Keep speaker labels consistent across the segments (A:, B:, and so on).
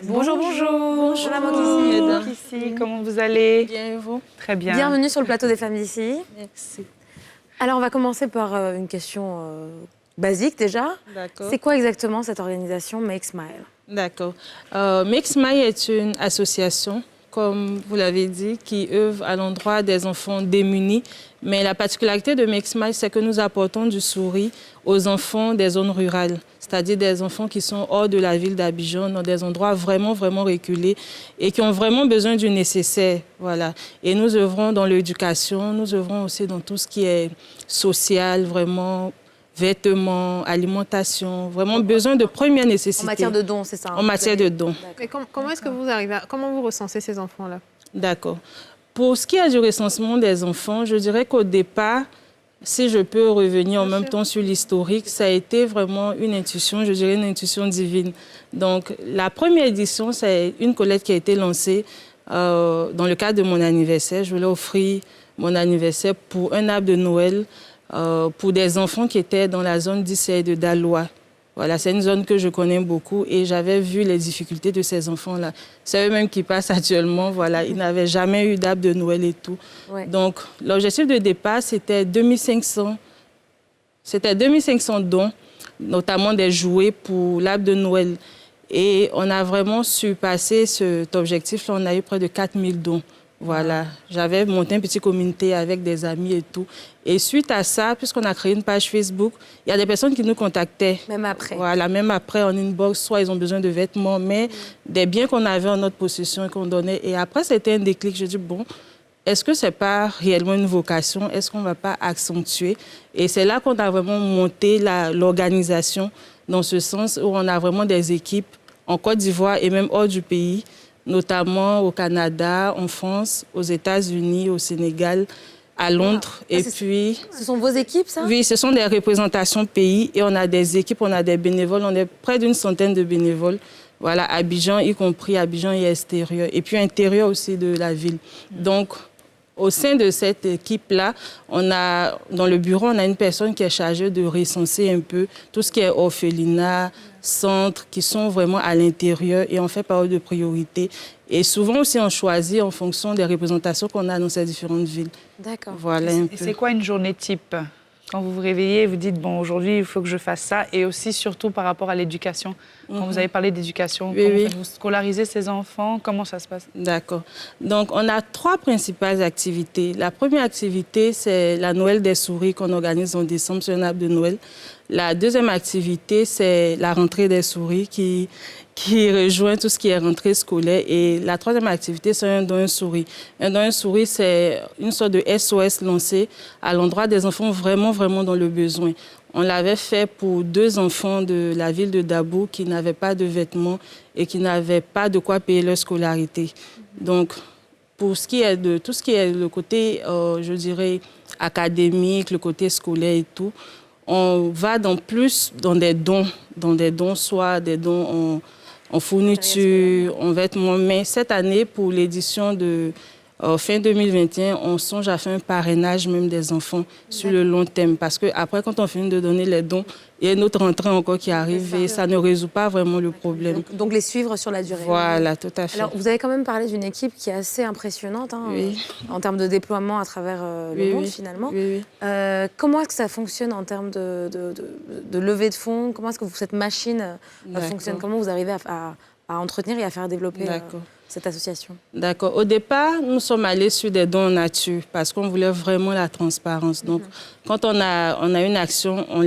A: Bonjour, bonjour.
B: Bonjour.
A: Ici, comment vous allez?
B: Bien, et vous?
A: Très bien.
C: Bienvenue sur le plateau des femmes d'ici.
B: Merci.
C: Alors, on va commencer par une question basique déjà.
B: D'accord.
C: C'est quoi exactement cette organisation Make Smile?
B: D'accord. Make Smile est une association, comme vous l'avez dit, qui œuvre à l'endroit des enfants démunis. Mais la particularité de Make Smile, c'est que nous apportons du sourire aux enfants des zones rurales, c'est-à-dire des enfants qui sont hors de la ville d'Abidjan, dans des endroits vraiment, vraiment reculés et qui ont vraiment besoin du nécessaire. Voilà. Et nous œuvrons dans l'éducation, nous œuvrons aussi dans tout ce qui est social, vraiment, vêtements, alimentation, vraiment besoin de première nécessité.
C: En matière de dons, c'est ça?
B: En matière de dons.
D: Mais comment est-ce que vous arrivez comment vous recensez ces enfants-là?
B: D'accord. Pour ce qui est du recensement des enfants, je dirais qu'au départ, si je peux revenir en même temps sur l'historique, ça a été vraiment une intuition, je dirais une intuition divine. Donc, la première édition, c'est une collecte qui a été lancée dans le cadre de mon anniversaire. Je voulais offrir mon anniversaire pour un arbre de Noël pour des enfants qui étaient dans la zone d'Issey de Daloa. Voilà, c'est une zone que je connais beaucoup et j'avais vu les difficultés de ces enfants-là. C'est eux-mêmes qui passent actuellement, voilà, ils n'avaient jamais eu d'arbre de Noël et tout. Ouais. Donc, l'objectif de départ, c'était 2500 dons, notamment des jouets pour l'arbre de Noël. Et on a vraiment surpassé cet objectif-là, on a eu près de 4000 dons. Voilà, j'avais monté une petite communauté avec des amis et tout. Et suite à ça, puisqu'on a créé une page Facebook, il y a des personnes qui nous contactaient.
C: Même après.
B: Voilà, même après, en inbox, soit ils ont besoin de vêtements, mais des biens qu'on avait en notre possession et qu'on donnait. Et après, c'était un déclic. Je dis, bon, est-ce que ce n'est pas réellement une vocation? Est-ce qu'on ne va pas accentuer? Et c'est là qu'on a vraiment monté l'organisation, dans ce sens où on a vraiment des équipes en Côte d'Ivoire et même hors du pays, notamment au Canada, en France, aux États-Unis, au Sénégal, à Londres. Et puis...
C: Ce sont vos équipes, ça?
B: Oui, ce sont des représentations pays et on a des équipes, on a des bénévoles, on est près d'une centaine de bénévoles. Voilà, Abidjan, y compris Abidjan et extérieur. Et puis intérieur aussi de la ville. Donc, au sein de cette équipe-là, dans le bureau, on a une personne qui est chargée de recenser un peu tout ce qui est orphelinat, centres, qui sont vraiment à l'intérieur et on fait parole de priorité. Et souvent aussi, on choisit en fonction des représentations qu'on a dans ces différentes villes.
C: D'accord.
B: Voilà un peu.
A: C'est quoi une journée type? Quand vous vous réveillez, vous dites, bon, aujourd'hui, il faut que je fasse ça. Et aussi, surtout, par rapport à l'éducation. Quand vous avez parlé d'éducation, comment vous scolarisez ces enfants? Comment ça se passe?
B: D'accord. Donc, on a 3 principales activités. La première activité, c'est la Noël des souris qu'on organise en décembre sur un arbre de Noël. La deuxième activité, c'est la rentrée des souris qui rejoint tout ce qui est rentrée scolaire. Et la troisième activité, c'est un don un souris. Un don un souris, c'est une sorte de SOS lancé à l'endroit des enfants vraiment, vraiment dans le besoin. On l'avait fait pour 2 enfants de la ville de Dabo qui n'avaient pas de vêtements et qui n'avaient pas de quoi payer leur scolarité. Donc, pour ce qui est de tout ce qui est le côté, je dirais, académique, le côté scolaire et tout, on va dans des dons, soit des dons en fourniture, en vêtements. Mais cette année, pour l'édition de fin 2021, on songe à faire un parrainage même des enfants sur le long terme. Parce qu'après, quand on finit de donner les dons, il y a une autre rentrée encore qui arrive et ça ne résout pas vraiment le problème.
C: Donc les suivre sur la durée.
B: Voilà, tout à fait.
C: Alors, vous avez quand même parlé d'une équipe qui est assez impressionnante en termes de déploiement à travers le monde, finalement. Comment est-ce que ça fonctionne en termes de levée de fonds? Comment est-ce que cette machine fonctionne? Comment vous arrivez à entretenir et à faire développer cette association? D'accord.
B: Au départ, nous sommes allés sur des dons en nature parce qu'on voulait vraiment la transparence. Donc, quand on a une action, on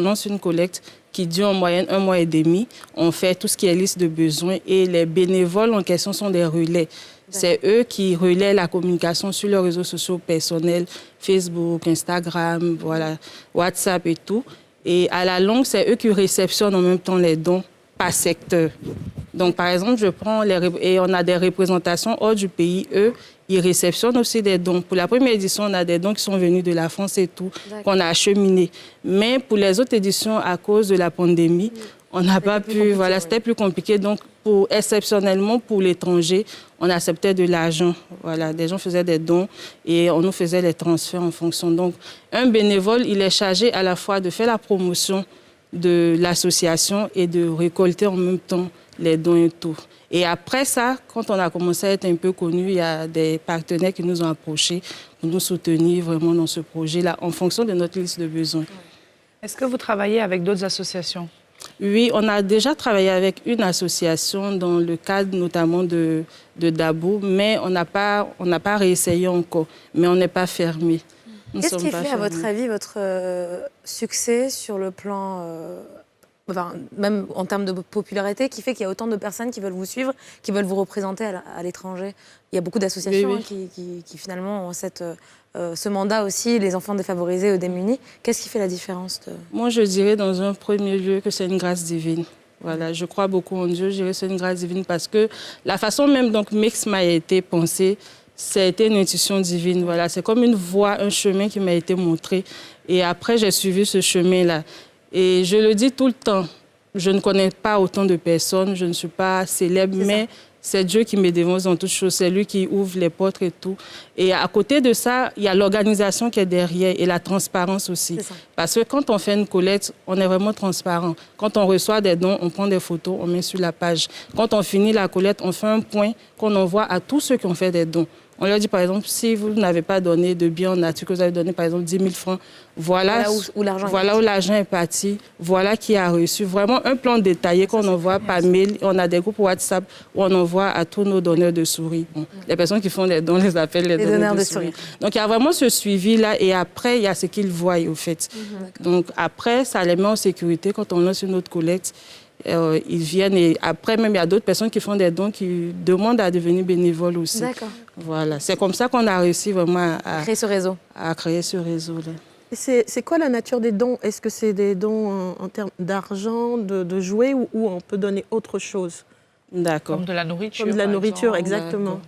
B: lance une collecte qui dure en moyenne 1 mois et demi. On fait tout ce qui est liste de besoins et les bénévoles en question sont des relais. C'est eux qui relaient la communication sur leurs réseaux sociaux personnels, Facebook, Instagram, voilà, WhatsApp et tout. Et à la longue, c'est eux qui réceptionnent en même temps les dons par secteur. Donc, par exemple, et on a des représentations hors du pays. Eux, ils réceptionnent aussi des dons. Pour la première édition, on a des dons qui sont venus de la France et tout, qu'on a acheminés. Mais pour les autres éditions, à cause de la pandémie, on n'a pas pu... Voilà, c'était plus compliqué. Donc, exceptionnellement, pour l'étranger, on acceptait de l'argent. Voilà, des gens faisaient des dons et on nous faisait les transferts en fonction. Donc, un bénévole, il est chargé à la fois de faire la promotion de l'association et de récolter en même temps les dons et tout. Et après ça, quand on a commencé à être un peu connu, il y a des partenaires qui nous ont approchés pour nous soutenir vraiment dans ce projet-là, en fonction de notre liste de besoins.
A: Est-ce que vous travaillez avec d'autres associations?
B: Oui, on a déjà travaillé avec une association dans le cadre notamment de Dabo, mais on n'a pas réessayé encore, mais on n'est pas fermé.
C: Qu'est-ce qui fait, à votre avis, votre succès sur le plan, même en termes de popularité, qui fait qu'il y a autant de personnes qui veulent vous suivre, qui veulent vous représenter à l'étranger? Il y a beaucoup d'associations qui finalement ont ce mandat aussi, les enfants défavorisés ou démunis. Qu'est-ce qui fait la différence
B: Moi, je dirais dans un premier lieu que c'est une grâce divine. Voilà, je crois beaucoup en Dieu, je dirais que c'est une grâce divine parce que la façon même dont Make Smile a été pensé, c'était une intuition divine. Voilà, c'est comme une voie, un chemin qui m'a été montré. Et après, j'ai suivi ce chemin-là. Et je le dis tout le temps, je ne connais pas autant de personnes, je ne suis pas célèbre, mais c'est Dieu qui me dévance dans toutes choses. C'est lui qui ouvre les portes et tout. Et à côté de ça, il y a l'organisation qui est derrière et la transparence aussi. Parce que quand on fait une collecte, on est vraiment transparent. Quand on reçoit des dons, on prend des photos, on met sur la page. Quand on finit la collecte, on fait un point qu'on envoie à tous ceux qui ont fait des dons. On leur dit, par exemple, si vous n'avez pas donné de biens en nature, que vous avez donné, par exemple, 10 000 francs, voilà où l'argent est parti, voilà qui a reçu. Vraiment un plan détaillé qu'on envoie par mail. On a des groupes WhatsApp où on envoie à tous nos donneurs de souris. Bon, les personnes qui font des dons, on les appelle les donneurs de souris. Donc, il y a vraiment ce suivi-là. Et après, il y a ce qu'ils voient, au fait. Donc, après, ça les met en sécurité quand on lance une autre collecte. Ils viennent et après même il y a d'autres personnes qui font des dons qui demandent à devenir bénévoles aussi.
C: D'accord.
B: Voilà, c'est comme ça qu'on a réussi vraiment à
C: créer ce réseau.
B: À créer ce réseau-là.
E: C'est quoi la nature des dons? Est-ce que c'est des dons en termes d'argent, de jouets ou on peut donner autre chose?
B: D'accord.
A: Comme de la nourriture.
E: Comme de la nourriture, exactement.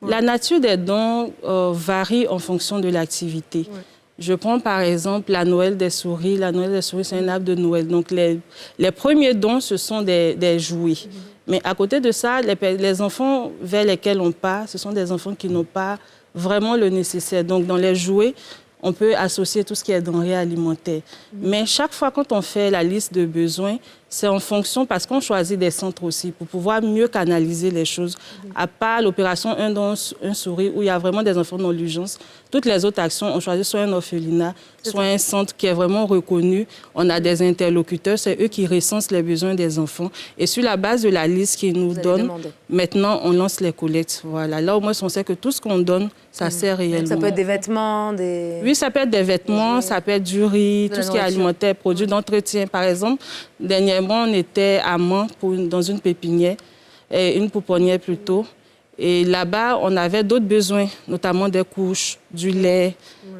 B: La nature des dons varie en fonction de l'activité. Ouais. Je prends par exemple la Noël des souris. La Noël des souris, c'est un arbre de Noël. Donc les premiers dons, ce sont des jouets. Mais à côté de ça, les enfants vers lesquels on part, ce sont des enfants qui n'ont pas vraiment le nécessaire. Donc dans les jouets, on peut associer tout ce qui est denrées alimentaires. Mais chaque fois quand on fait la liste de besoins, c'est en fonction, parce qu'on choisit des centres aussi pour pouvoir mieux canaliser les choses. À part l'opération Un don, un souris, où il y a vraiment des enfants dans l'urgence, toutes les autres actions, on choisit soit un orphelinat, soit un centre qui est vraiment reconnu. On a des interlocuteurs, c'est eux qui recensent les besoins des enfants. Et sur la base de la liste qu'ils nous donnent, maintenant, on lance les collectes. Voilà. Là, au moins, on sait que tout ce qu'on donne, ça sert réellement.
C: Ça peut être des vêtements, des...
B: Oui, ça peut être des vêtements, ça peut être du riz, tout ce qui est alimentaire, produits d'entretien. Par exemple, dernièrement, on était à Mans dans une pépinière, une pouponnière plutôt. Et là-bas, on avait d'autres besoins, notamment des couches, du lait,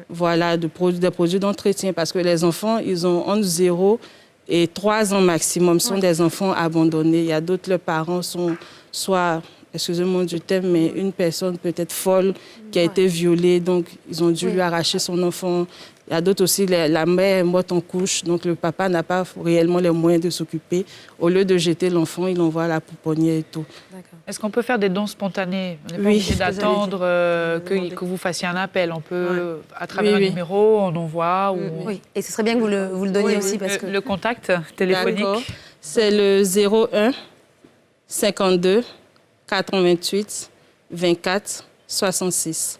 B: voilà, des produits d'entretien. Parce que les enfants, ils ont entre 0 et 3 ans maximum, sont des enfants abandonnés. Il y a d'autres, leurs parents sont soit, excusez-moi du terme, mais une personne peut-être folle qui a été violée, donc ils ont dû lui arracher son enfant. Il y a d'autres aussi, la mère est morte en couche, donc le papa n'a pas réellement les moyens de s'occuper. Au lieu de jeter l'enfant, il envoie la pouponnière et tout.
A: Est-ce qu'on peut faire des dons spontanés? On n'est pas obligé d'attendre que vous fassiez un appel. On peut, à travers un numéro, on envoie.
C: Oui, et ce serait bien que vous le donniez aussi. Parce que...
A: Le contact téléphonique?
B: C'est le 01 52 88 24 66.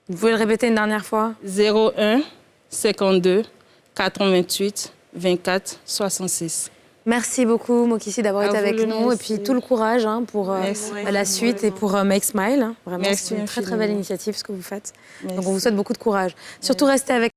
C: Vous pouvez le répéter une dernière fois?
B: 01 52 88 24 66.
C: Merci beaucoup, Mokissi, d'avoir été avec nous. Et puis tout le courage pour la suite et pour Make Smile. Vraiment, c'est une très, très belle initiative, ce que vous faites. Donc, on vous souhaite beaucoup de courage. Surtout, restez avec